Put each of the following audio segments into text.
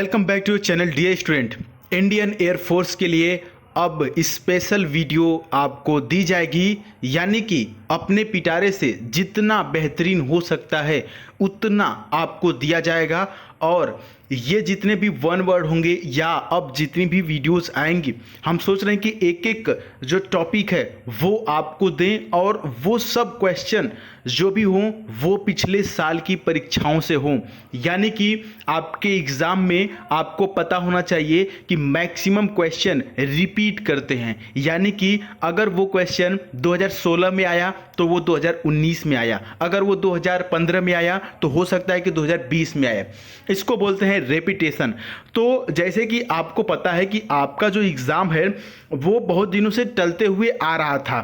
Welcome back to channel dear student. Indian air force के लिए अब स्पेशल वीडियो आपको दी जाएगी, यानी कि अपने पिटारे से जितना बेहतरीन हो सकता है उतना आपको दिया जाएगा। और ये जितने भी वन वर्ड होंगे या अब जितनी भी वीडियोस आएंगी, हम सोच रहे हैं कि एक एक जो टॉपिक है वो आपको दें और वो सब क्वेश्चन जो भी हों वो पिछले साल की परीक्षाओं से हों। यानी कि आपके एग्ज़ाम में आपको पता होना चाहिए कि मैक्सिमम क्वेश्चन रिपीट करते हैं, यानी कि अगर वो क्वेश्चन 2016 में आया तो वो 2019 में आया, अगर वो 2015 में आया तो हो सकता है कि 2020 में आया। इसको बोलते हैं रेपिटेशन। तो जैसे कि आपको पता है कि आपका जो एग्ज़ाम है वो बहुत दिनों से टलते हुए आ रहा था,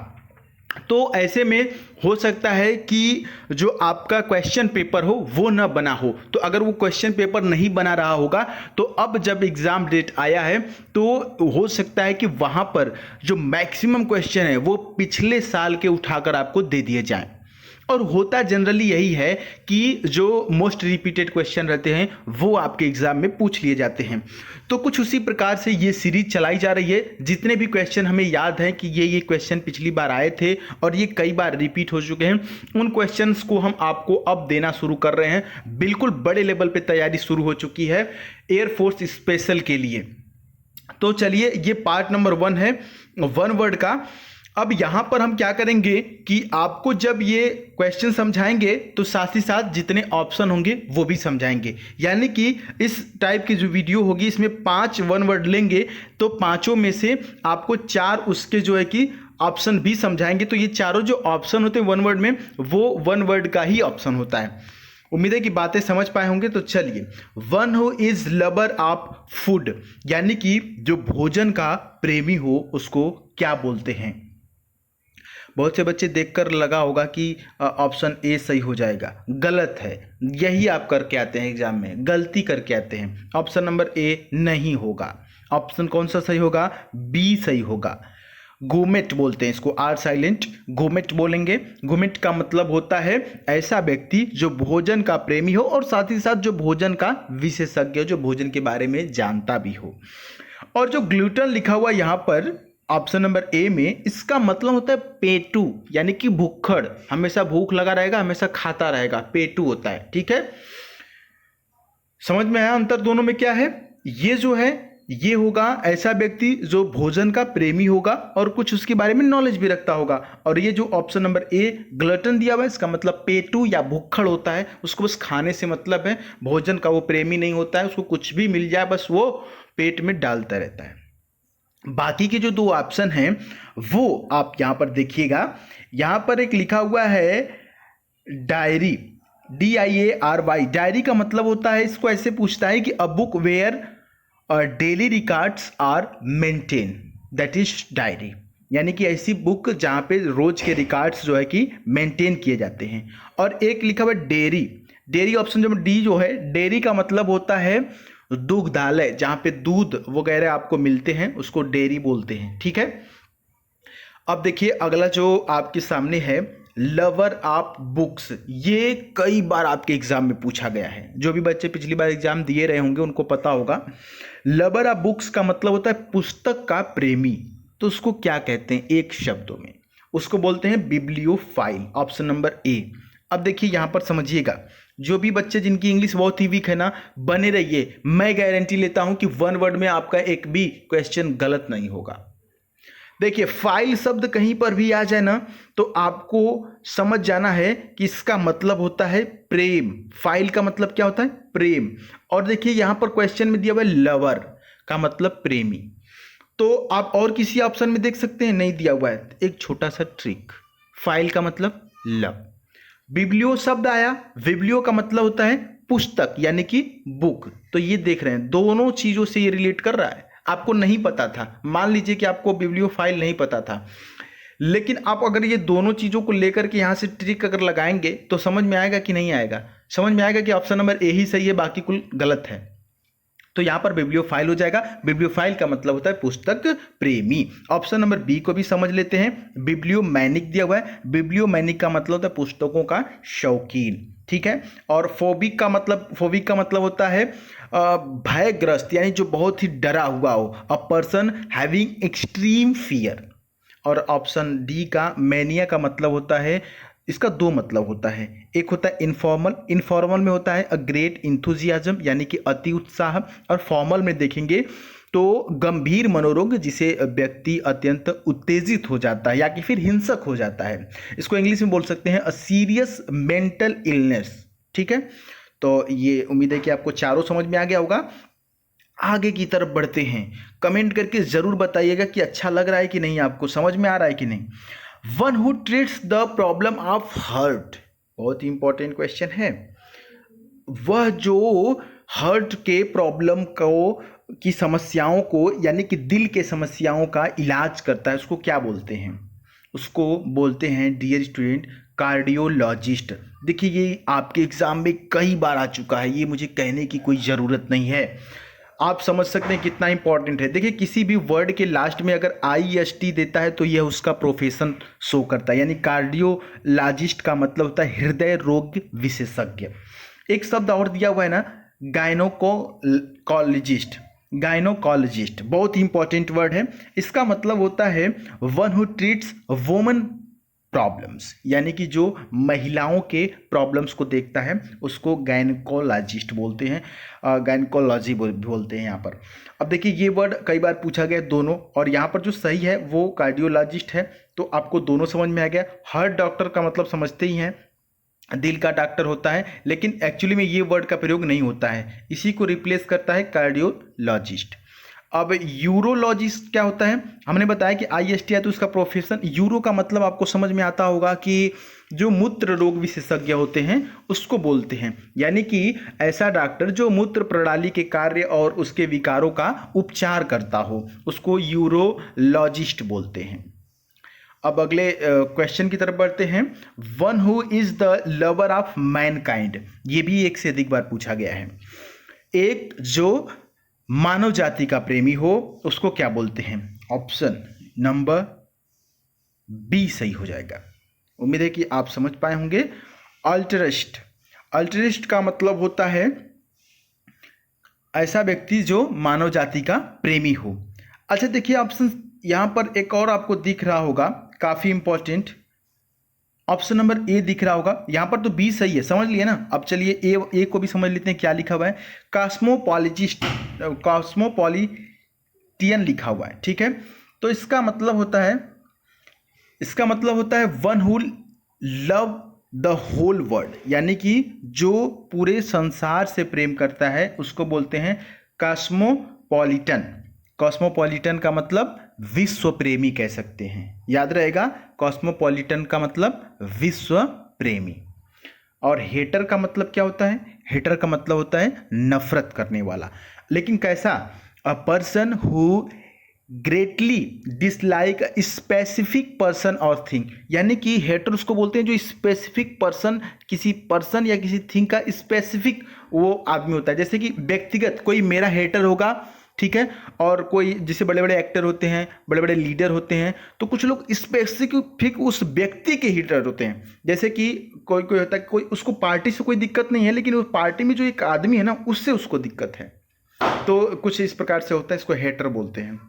तो ऐसे में हो सकता है कि जो आपका क्वेश्चन पेपर हो वो न बना हो। तो अगर वो क्वेश्चन पेपर नहीं बना रहा होगा तो अब जब एग्ज़ाम डेट आया है तो हो सकता है कि वहाँ पर जो मैक्सिमम क्वेश्चन है वो पिछले साल के उठाकर आपको दे दिए जाएं। और होता जनरली यही है कि जो मोस्ट रिपीटेड क्वेश्चन रहते हैं वो आपके एग्जाम में पूछ लिए जाते हैं। तो कुछ उसी प्रकार से ये सीरीज चलाई जा रही है। जितने भी क्वेश्चन हमें याद हैं कि ये क्वेश्चन पिछली बार आए थे और ये कई बार रिपीट हो चुके हैं, उन क्वेश्चंस को हम आपको अब देना शुरू कर रहे हैं। बिल्कुल बड़े लेवल पे तैयारी शुरू हो चुकी है एयरफोर्स स्पेशल के लिए। तो चलिए, ये पार्ट नंबर 1 है वन वर्ड का। अब यहाँ पर हम क्या करेंगे कि आपको जब ये क्वेश्चन समझाएंगे तो साथ ही साथ जितने ऑप्शन होंगे वो भी समझाएंगे। यानी कि इस टाइप की जो वीडियो होगी इसमें 5 वन वर्ड लेंगे तो पांचों में से आपको 4 उसके जो है कि ऑप्शन भी समझाएंगे। तो ये चारों जो ऑप्शन होते हैं वन वर्ड में वो वन वर्ड का ही ऑप्शन होता है। उम्मीद है कि बातें समझ पाए होंगे। तो चलिए, one who is lover of food, यानी कि जो भोजन का प्रेमी हो उसको क्या बोलते हैं। बहुत से बच्चे देखकर लगा होगा कि ऑप्शन ए सही हो जाएगा, गलत है। यही आप करके आते हैं एग्जाम में, गलती करके आते हैं। ऑप्शन नंबर ए नहीं होगा। ऑप्शन कौन सा सही होगा? बी सही होगा। गोमेट बोलते हैं इसको, आर साइलेंट, गोमेट बोलेंगे। गोमेट का मतलब होता है ऐसा व्यक्ति जो भोजन का प्रेमी हो और साथ ही साथ जो भोजन का विशेषज्ञ हो, जो भोजन के बारे में जानता भी हो। और जो ग्लूटन लिखा हुआ यहाँ पर ऑप्शन नंबर ए में, इसका मतलब होता है पेटू, यानी कि भूखड़, हमेशा भूख लगा रहेगा, हमेशा खाता रहेगा, पेटू होता है। ठीक है, समझ में आया अंतर दोनों में क्या है? ये जो है ये होगा ऐसा व्यक्ति जो भोजन का प्रेमी होगा और कुछ उसके बारे में नॉलेज भी रखता होगा। और ये जो ऑप्शन नंबर ए ग्लटन दिया हुआ है, इसका मतलब पेटू या भुक्खड़ होता है, उसको बस खाने से मतलब है, भोजन का वो प्रेमी नहीं होता है, उसको कुछ भी मिल जाए बस वो पेट में डालता रहता है। बाकी के जो 2 ऑप्शन हैं वो आप यहां पर देखिएगा। यहां पर एक लिखा हुआ है डायरी, DIARY। डायरी का मतलब होता है, इसको ऐसे पूछता है कि a book where daily records are maintain, that is diary. यानी कि ऐसी बुक जहां पे रोज के रिकॉर्ड्स जो है कि मेंटेन किए जाते हैं। और एक लिखा हुआ है डेयरी। डेयरी ऑप्शन जो डी जो है, डेयरी का मतलब होता है दुग्धालय, जहां पे दूध वगैरह आपको मिलते हैं उसको डेयरी बोलते हैं। ठीक है, अब देखिए अगला जो आपके सामने है लवर ऑफ बुक्स। ये कई बार आपके एग्जाम में पूछा गया है, जो भी बच्चे पिछली बार एग्जाम दिए रहे होंगे उनको पता होगा। लवर ऑफ बुक्स का मतलब होता है पुस्तक का प्रेमी। तो उसको क्या कहते हैं एक शब्दों में? उसको बोलते हैं बिब्लियोफाइल, ऑप्शन नंबर ए। अब देखिए यहां पर समझिएगा, जो भी बच्चे जिनकी इंग्लिश बहुत ही वीक है ना, बने रहिए, मैं गारंटी लेता हूं कि वन वर्ड में आपका एक भी क्वेश्चन गलत नहीं होगा। देखिए, फाइल शब्द कहीं पर भी आ जाए ना तो आपको समझ जाना है कि इसका मतलब होता है प्रेम। फाइल का मतलब क्या होता है? प्रेम। और देखिए यहां पर क्वेश्चन में दिया हुआ है लवर का मतलब प्रेमी। तो आप और किसी ऑप्शन में देख सकते हैं, नहीं दिया हुआ है। एक छोटा सा ट्रिक, फाइल का मतलब लव, बिब्लियो शब्द आया, बिब्लियो का मतलब होता है पुस्तक यानी कि बुक। तो ये देख रहे हैं दोनों चीजों से ये रिलेट कर रहा है। आपको नहीं पता था, मान लीजिए कि आपको बिब्लियोफाइल नहीं पता था, लेकिन आप अगर ये दोनों चीजों को लेकर के यहां से ट्रिक अगर लगाएंगे तो समझ में आएगा कि नहीं आएगा? समझ में आएगा कि ऑप्शन नंबर ए ही सही है, बाकी कुल गलत है। तो यहाँ पर बिब्लियोफाइल हो जाएगा। बिब्लियोफाइल का मतलब होता है पुस्तक प्रेमी। ऑप्शन नंबर बी को भी समझ लेते हैं। बिब्लियोमैनिक दिया हुआ है। बिब्लियोमैनिक का मतलब होता है पुस्तकों का शौकीन, ठीक है। और फोबिक का मतलब होता है भयग्रस्त, यानी जो बहुत ही डरा हुआ हो, a person having extreme fear. और ऑप्शन डी का मैनिया का मतलब होता है, इसका दो मतलब होता है। एक होता है इनफॉर्मल में होता है अ ग्रेट इंथुजियाज्म, यानी कि अति उत्साह। और फॉर्मल में देखेंगे तो गंभीर मनोरोग, जिसे व्यक्ति अत्यंत उत्तेजित हो जाता है या कि फिर हिंसक हो जाता है। इसको इंग्लिश में बोल सकते हैं अ सीरियस मेंटल इलनेस, ठीक है। तो ये उम्मीद है कि आपको चारों समझ में आ गया होगा। आगे की तरफ बढ़ते हैं। कमेंट करके जरूर बताइएगा कि अच्छा लग रहा है कि नहीं, आपको समझ में आ रहा है कि नहीं। One who treats the problem of heart, बहुत ही इंपॉर्टेंट क्वेश्चन है। वह जो हर्ट के प्रॉब्लम को की समस्याओं को, यानी कि दिल के समस्याओं का इलाज करता है, उसको क्या बोलते हैं? उसको बोलते हैं डियर स्टूडेंट कार्डियोलॉजिस्ट। देखिए ये आपके एग्जाम में कई बार आ चुका है, ये मुझे कहने की कोई ज़रूरत नहीं है। आप समझ सकते हैं कितना इंपॉर्टेंट है। देखिए किसी भी वर्ड के लास्ट में अगर IST देता है तो यह उसका प्रोफेशन शो करता है, यानी कार्डियोलॉजिस्ट का मतलब होता है हृदय रोग विशेषज्ञ। एक शब्द और दिया हुआ है ना, गायनोकोलॉजिस्ट बहुत ही इंपॉर्टेंट वर्ड है। इसका मतलब होता है one who treats woman problems, यानी कि जो महिलाओं के प्रॉब्लम्स को देखता है उसको गायनकोलॉजिस्ट बोलते हैं, गायनकोलॉजी बोलते हैं यहाँ पर। अब देखिए ये वर्ड कई बार पूछा गया दोनों, और यहाँ पर जो सही है वो कार्डियोलॉजिस्ट है। तो आपको दोनों समझ में आ गया। हार्ट डॉक्टर का मतलब समझते ही हैं, दिल का डॉक्टर होता है, लेकिन एक्चुअली में ये वर्ड का प्रयोग नहीं होता है, इसी को रिप्लेस करता है कार्डियोलॉजिस्ट। अब यूरोलॉजिस्ट क्या होता है? हमने बताया कि IST है तो उसका प्रोफेशन। यूरो का मतलब आपको समझ में आता होगा कि जो मूत्र रोग विशेषज्ञ होते हैं उसको बोलते हैं, यानी कि ऐसा डॉक्टर जो मूत्र प्रणाली के कार्य और उसके विकारों का उपचार करता हो, उसको यूरोलॉजिस्ट बोलते हैं। अब अगले क्वेश्चन की तरफ बढ़ते हैं। One who is the lover of Mankind, ये भी एक से अधिक बार पूछा गया है। एक जो मानव जाति का प्रेमी हो उसको क्या बोलते हैं? ऑप्शन नंबर बी सही हो जाएगा। उम्मीद है कि आप समझ पाए होंगे। अल्ट्रिस्ट का मतलब होता है ऐसा व्यक्ति जो मानव जाति का प्रेमी हो। अच्छा देखिए ऑप्शन यहां पर एक और आपको दिख रहा होगा, काफी इंपॉर्टेंट। ऑप्शन नंबर ए दिख रहा होगा, यहां पर तो बी सही है, समझ लिए ना। अब चलिए ए को भी समझ लेते हैं, क्या लिखा हुआ है? कॉस्मोपॉलिटियन लिखा हुआ है, ठीक है। तो इसका मतलब होता है one who love the whole world, यानी कि जो पूरे संसार से प्रेम करता है उसको बोलते हैं कॉस्मोपॉलिटन। कॉस्मोपॉलिटन का मतलब विश्व प्रेमी कह सकते हैं, याद रहेगा। कॉस्मोपॉलिटन का मतलब विश्व प्रेमी। और हेटर का मतलब क्या होता है? हेटर का मतलब होता है नफरत करने वाला, लेकिन कैसा? A person who greatly dislike specific person और थिंग, यानी कि हेटर उसको बोलते हैं जो स्पेसिफिक पर्सन, किसी पर्सन या किसी थिंग का स्पेसिफिक वो आदमी होता है। जैसे कि व्यक्तिगत कोई मेरा हेटर होगा, ठीक है, और कोई जैसे बड़े बड़े एक्टर होते हैं, बड़े बड़े लीडर होते हैं, तो कुछ लोग स्पेसिफिक उस व्यक्ति के हीटर होते हैं। जैसे कि कोई होता है, कोई उसको पार्टी से कोई दिक्कत नहीं है, लेकिन उस पार्टी में जो एक आदमी है ना उससे उसको दिक्कत है, तो कुछ इस प्रकार से होता है, इसको हेटर बोलते हैं।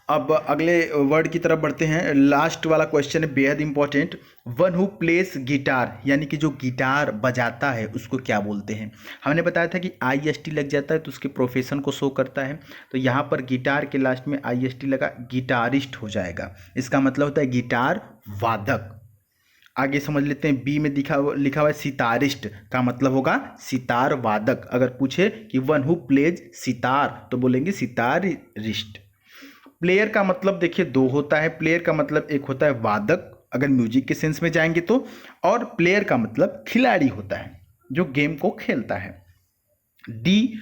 अब अगले वर्ड की तरफ बढ़ते हैं। लास्ट वाला क्वेश्चन है बेहद important. One who plays guitar, यानी कि जो गिटार बजाता है उसको क्या बोलते हैं? हमने बताया था कि IST लग जाता है तो उसके प्रोफेशन को शो करता है, तो यहाँ पर गिटार के लास्ट में IST लगा, गिटारिस्ट हो जाएगा। इसका मतलब होता है गिटार वादक। आगे समझ लेते हैं। बी में लिखा हुआ है सितारिस्ट, का मतलब होगा सितार वादक। अगर पूछे कि वन हु प्लेज सितार तो बोलेंगे सितारिस्ट। प्लेयर का मतलब देखिए दो होता है। प्लेयर का मतलब एक होता है वादक, अगर म्यूजिक के सेंस में जाएंगे तो, और प्लेयर का मतलब खिलाड़ी होता है जो गेम को खेलता है। डी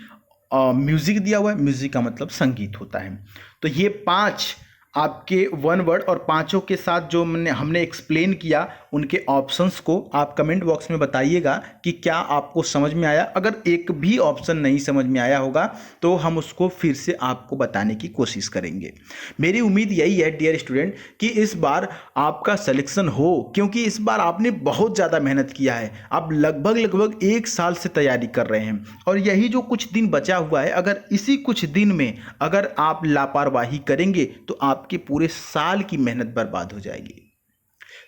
म्यूजिक दिया हुआ है, म्यूजिक का मतलब संगीत होता है। तो ये 5 आपके वन वर्ड और पांचों के साथ जो हमने एक्सप्लेन किया उनके ऑप्शंस को आप कमेंट बॉक्स में बताइएगा कि क्या आपको समझ में आया। अगर एक भी ऑप्शन नहीं समझ में आया होगा तो हम उसको फिर से आपको बताने की कोशिश करेंगे। मेरी उम्मीद यही है डियर स्टूडेंट कि इस बार आपका सिलेक्शन हो, क्योंकि इस बार आपने बहुत ज़्यादा मेहनत किया है। आप लगभग 1 साल से तैयारी कर रहे हैं और यही जो कुछ दिन बचा हुआ है, अगर इसी कुछ दिन में अगर आप लापरवाही करेंगे तो आपके पूरे साल की मेहनत बर्बाद हो जाएगी।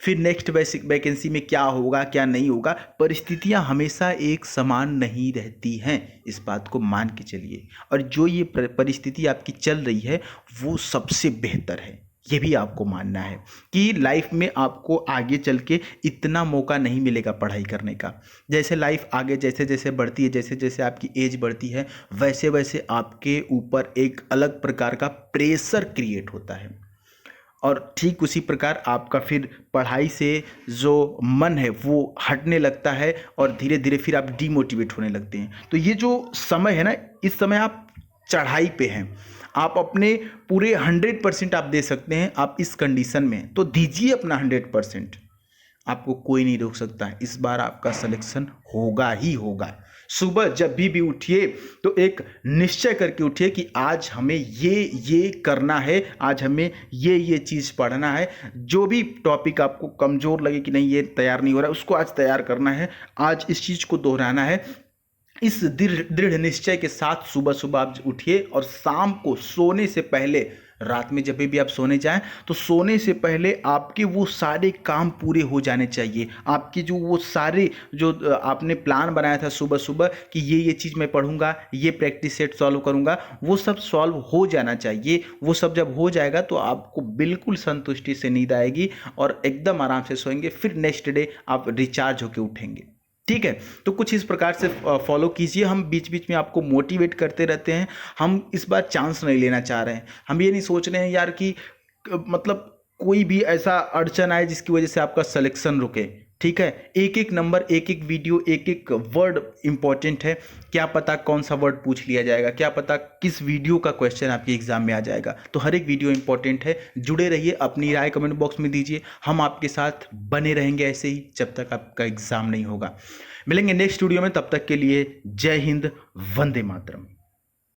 फिर नेक्स्ट वैकेंसी में क्या होगा क्या नहीं होगा, परिस्थितियां हमेशा एक समान नहीं रहती हैं, इस बात को मान के चलिए। और जो ये परिस्थिति आपकी चल रही है वो सबसे बेहतर है, ये भी आपको मानना है कि लाइफ में आपको आगे चल के इतना मौका नहीं मिलेगा पढ़ाई करने का। जैसे लाइफ आगे जैसे जैसे बढ़ती है, जैसे जैसे आपकी एज बढ़ती है, वैसे वैसे आपके ऊपर एक अलग प्रकार का प्रेशर क्रिएट होता है और ठीक उसी प्रकार आपका फिर पढ़ाई से जो मन है वो हटने लगता है और धीरे धीरे फिर आप डीमोटिवेट होने लगते हैं। तो ये जो समय है ना, इस समय आप चढ़ाई पे हैं, आप अपने पूरे 100% आप दे सकते हैं। आप इस कंडीशन में तो दीजिए अपना 100%, आपको कोई नहीं रोक सकता। इस बार आपका सिलेक्शन होगा ही होगा। सुबह जब भी उठिए तो एक निश्चय करके उठिए कि आज हमें ये करना है, आज हमें ये चीज़ पढ़ना है। जो भी टॉपिक आपको कमज़ोर लगे कि नहीं ये तैयार नहीं हो रहा है, उसको आज तैयार करना है, आज इस चीज़ को दोहराना है। इस दृढ़ निश्चय के साथ सुबह सुबह आप उठिए और शाम को सोने से पहले, रात में जब भी आप सोने जाएं तो सोने से पहले आपके वो सारे काम पूरे हो जाने चाहिए। आपकी जो वो सारे जो आपने प्लान बनाया था सुबह सुबह कि ये चीज़ मैं पढ़ूंगा, ये प्रैक्टिस सेट सॉल्व करूंगा, वो सब सॉल्व हो जाना चाहिए। वो सब जब हो जाएगा तो आपको बिल्कुल संतुष्टि से नींद आएगी और एकदम आराम से सोएंगे। फिर नेक्स्ट डे आप रिचार्ज होकर उठेंगे। ठीक है, तो कुछ इस प्रकार से फॉलो कीजिए। हम बीच बीच में आपको मोटिवेट करते रहते हैं। हम इस बार चांस नहीं लेना चाह रहे हैं। हम ये नहीं सोच रहे हैं यार कि मतलब कोई भी ऐसा अड़चन आए जिसकी वजह से आपका सिलेक्शन रुके। ठीक है, एक एक नंबर, एक एक वीडियो, एक एक वर्ड इंपॉर्टेंट है। क्या पता कौन सा वर्ड पूछ लिया जाएगा, क्या पता किस वीडियो का क्वेश्चन आपके एग्जाम में आ जाएगा। तो हर एक वीडियो इंपॉर्टेंट है। जुड़े रहिए, अपनी राय कमेंट बॉक्स में दीजिए। हम आपके साथ बने रहेंगे ऐसे ही जब तक आपका एग्जाम नहीं होगा। मिलेंगे नेक्स्ट वीडियो में, तब तक के लिए जय हिंद, वंदे मातरम।